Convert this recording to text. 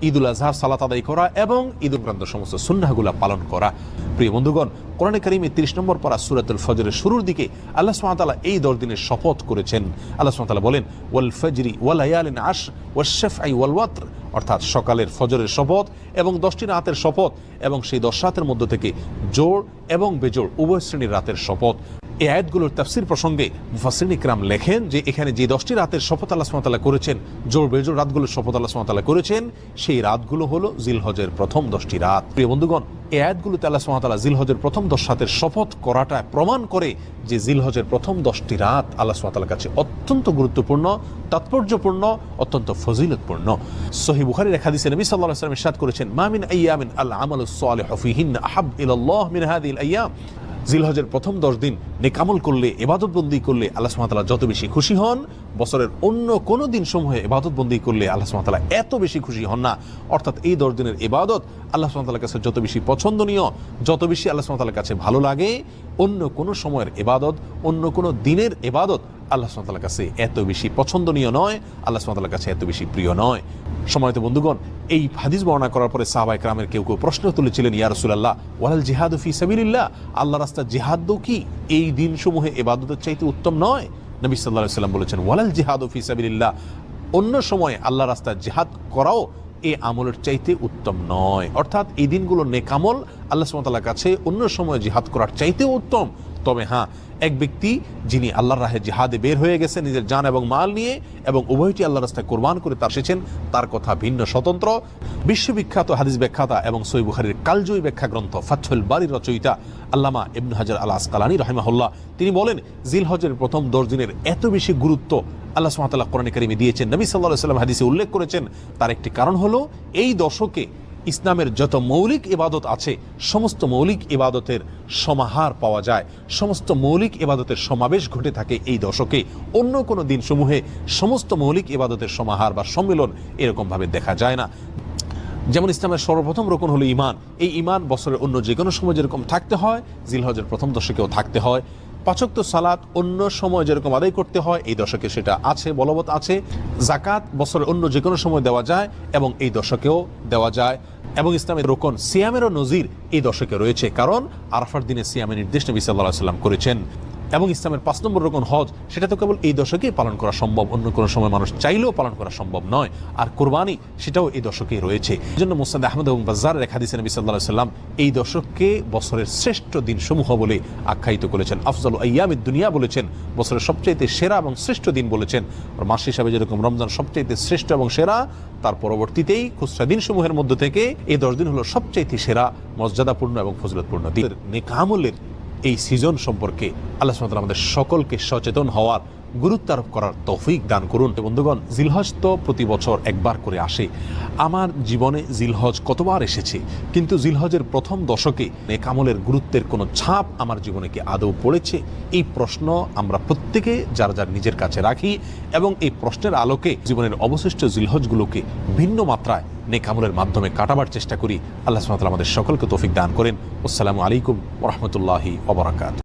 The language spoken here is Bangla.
ঈদুল আজহার সালাত আদায় করা এবং ঈদুল সমস্ত সুন্নাহগুলা পালন করা। প্রিয় বন্ধুগণ, কোরআনে কারিমে 30 নম্বর পারা সূরাতুল ফজরের শুরুর দিকে আল্লাহ সুবহানাহু ওয়া তাআলা এই 10 দিনের শপথ করেছেন। আল্লাহ সুবহানাহু ওয়া তাআলা বলেন, ওয়াল ফজরি ওয়া লায়ালিন আশর ওয়াশ শাফঈ ওয়াল ওয়াতর, অর্থাৎ সকালের ফজরের শপথ এবং 10টি রাতের শপথ এবং সেই 10 রাতের মধ্য থেকে জোড় এবং বেজোড় উভয় শ্রেণীর রাতের শপথ। এই আয়াতগুলোর তাফসীর প্রসঙ্গে মুফাসসিরিন ইকরাম লেখেন যে এখানে যে 10টি রাতের শপথ আল্লাহ সুবহানাহু ওয়া তাআলা করেছেন, জোড় বেজোড় রাতগুলোর শপথ আল্লাহ সুবহানাহু ওয়া তাআলা করেছেন, সেই রাতগুলো হলো জিলহজের প্রথম 10টি রাত। প্রিয় বন্ধুগণ, এই আয়াতগুলোতে আল্লাহ সুবহানাহু ওয়া তাআলা জিলহজের প্রথম 10 রাতের শপথ করাটা প্রমাণ করে যে জিলহজের প্রথম 10টি রাত আল্লাহ সুবহানাহু ওয়া তাআলার কাছে অত্যন্ত গুরুত্বপূর্ণ, তাৎপর্যপূর্ণ, অত্যন্ত ফজিলতপূর্ণ। সহিহ বুখারীর এক হাদিসে নবী সাল্লাল্লাহু আলাইহি ওয়াসাল্লাম ইরশাদ করেছেন, মা মিন আইয়ামিন আল আমালুস সালিহু ফীহিন্না আহাব ইলাল্লাহ মিন হাযিহিল আইয়াম। জিলহজের প্রথম 10 দিন নেক আমল করলে, ইবাদত বন্দি করলে আল্লাহ সুবহানাহু ওয়া তাআলা যত বেশি খুশি হন, বছরের অন্য কোনো দিন সমূহে ইবাদত বন্দি করলে আল্লাহ সুবহানাহু ওয়া তাআলা এত বেশি খুশি হন না। অর্থাৎ এই 10 দিনের ইবাদত আল্লাহ সুবহানাহু ওয়া তাআলার কাছে যত বেশি পছন্দনীয়, যত বেশি আল্লাহ সুবহানাহু ওয়া তাআলার কাছে ভালো লাগে, অন্য কোনো সময়ের ইবাদত, অন্য কোনো দিনের ইবাদত আল্লাহ সুবহানাহু ওয়া তাআলার কাছে এত বেশি পছন্দনীয় নয়, আল্লাহ সুবহানাহু ওয়া তাআলার কাছে এত বেশি প্রিয় নয়। সম্মানিত বন্ধুগণ, এই হাদিস বর্ণনা করার পরে সাহাবায়ে কেরামের কেউ কেউ প্রশ্ন তুলেছিলেন, ইয়া রাসূলুল্লাহ ওয়ালাল জিহাদু ফি সাবিলিল্লাহ, আল্লাহর রাস্তায় জিহাদও কি এই দিনসমূহে ইবাদতের চাইতে উত্তম নয়? নবী সাল্লাল্লাহু আলাইহি ওয়াসাল্লাম বলেছেন, ওয়ালাল জিহাদু ফি সাবিলিল্লাহ, অন্য সময় আল্লাহর রাস্তায় জিহাদ করাও এই আমলের চাইতে উত্তম নয়। অর্থাৎ এই দিনগুলো নেক আমল আল্লাহ সুবহানাহু ওয়া তাআলার কাছে অন্য সময় জিহাদ করার চাইতেও উত্তম। তবে হ্যাঁ, এক ব্যক্তি যিনি আল্লাহর রাহে জিহাদে বের হয়ে গেছেন নিজের জান এবং মাল নিয়ে এবং উভয়টি আল্লাহর রাস্তায় কোরবান করে তার এসেছেন, তার কথা ভিন্ন স্বতন্ত্র। বিশ্ববিখ্যাত হাদিস ব্যাখ্যাতা এবং সহিহ বুখারীর কালজয়ী ব্যাখ্যা গ্রন্থ ফাতহুল বারীর রচয়িতা আল্লামা ইবনে হাজার আল আসকালানী রাহিমাহুল্লাহ তিনি বলেন, জিলহজের প্রথম 10 দিনের এত বেশি গুরুত্ব আল্লাহ সুবহানাহু ওয়া তাআলা কোরআনে কারিমে দিয়েছেন, নবী সাল্লাল্লাহু আলাইহি ওয়াসাল্লাম হাদিসে উল্লেখ করেছেন। তার একটি কারণ হলো এই দশকে ইসলামের যত মৌলিক ইবাদত আছে সমস্ত মৌলিক ইবাদতের সমাহার পাওয়া যায়, সমস্ত মৌলিক ইবাদতের সমাবেশ ঘটে থাকে এই দশকে। অন্য কোনো দিন সমূহে সমস্ত মৌলিক ইবাদতের সমাহার বা সম্মেলন এরকমভাবে দেখা যায় না। যেমন ইসলামের সর্বপ্রথম রকম হলো ঈমান। এই ঈমান বছরের অন্য যে কোনো সময় যেরকম থাকতে হয়, জিলহজের প্রথম দশকেও থাকতে হয়। 5 ওয়াক্ত সালাত অন্য সময় যেরকম আদায় করতে হয় এই দশকে সেটা আছে, বলবৎ আছে। যাকাত বছরের অন্য যে কোনো সময় দেওয়া যায় এবং এই দশকেও দেওয়া যায়। এবং ইসলামের রোকন সিয়ামেরও নজির এই দশকে রয়েছে, কারণ আরাফার দিনে সিয়ামের নির্দেশ নবী সাল্লাল্লাহু আলাইহি ওয়াসাল্লাম করেছেন। এবং ইসলামের 5 নম্বর রকম হজ, সেটা তো কেবল এই দশকেই পালন করা সম্ভব, অন্য কোনো সময় মানুষ চাইলেও পালন করা সম্ভব নয়। আর কোরবানি সেটাও এই দশকেই রয়েছে। এই জন্য মুসনাদ আহমদ এবং বাজ্জারের এক হাদিসে নবী সাল্লাল্লাহু আলাইহি ওয়াসাল্লাম এই দশককে বছরের শ্রেষ্ঠ দিনসমূহ বলে আখ্যায়িত করেছেন। আফজালু আইয়ামিদ দুনিয়া বলেছেন, বছরের সবচাইতে সেরা এবং শ্রেষ্ঠ দিন বলেছেন। আর মাস হিসাবে যেরকম রমজান সবচাইতে শ্রেষ্ঠ এবং সেরা, তার পরবর্তীতেই খুচরা দিনসমূহের মধ্য থেকে এই 10 দিন হলো সবচাইতে সেরা, মর্যাদাপূর্ণ এবং ফজিলতপূর্ণ দিন। নেক আমলের এই সিজন সম্পর্কে আল্লাহ সুবহানাহু ওয়া তাআলা আমাদের সকলকে সচেতন হওয়ার, গুরুত্ব আরোপ করার তৌফিক দান করুন। বন্ধুগণ, জিলহজ তো প্রতি বছর একবার করে আসে। আমার জীবনে জিলহজ কতবার এসেছে, কিন্তু জিলহজের প্রথম দশকে নেক আমলের গুরুত্বের কোনো ছাপ আমার জীবনে কি আদৌ পড়েছে? এই প্রশ্ন আমরা প্রত্যেকে যার যার নিজের কাছে রাখি এবং এই প্রশ্নের আলোকে জীবনের অবশিষ্ট জিলহজগুলোকে ভিন্ন মাত্রায় নেক আমলের মাধ্যমে কাটাবার চেষ্টা করি। আল্লাহ সুবহানাহু ওয়া তাআলা আমাদের সকলকে তৌফিক দান করেন। আসসালামু আলাইকুম ওয়া রাহমাতুল্লাহি ওয়া বারাকাতুহু।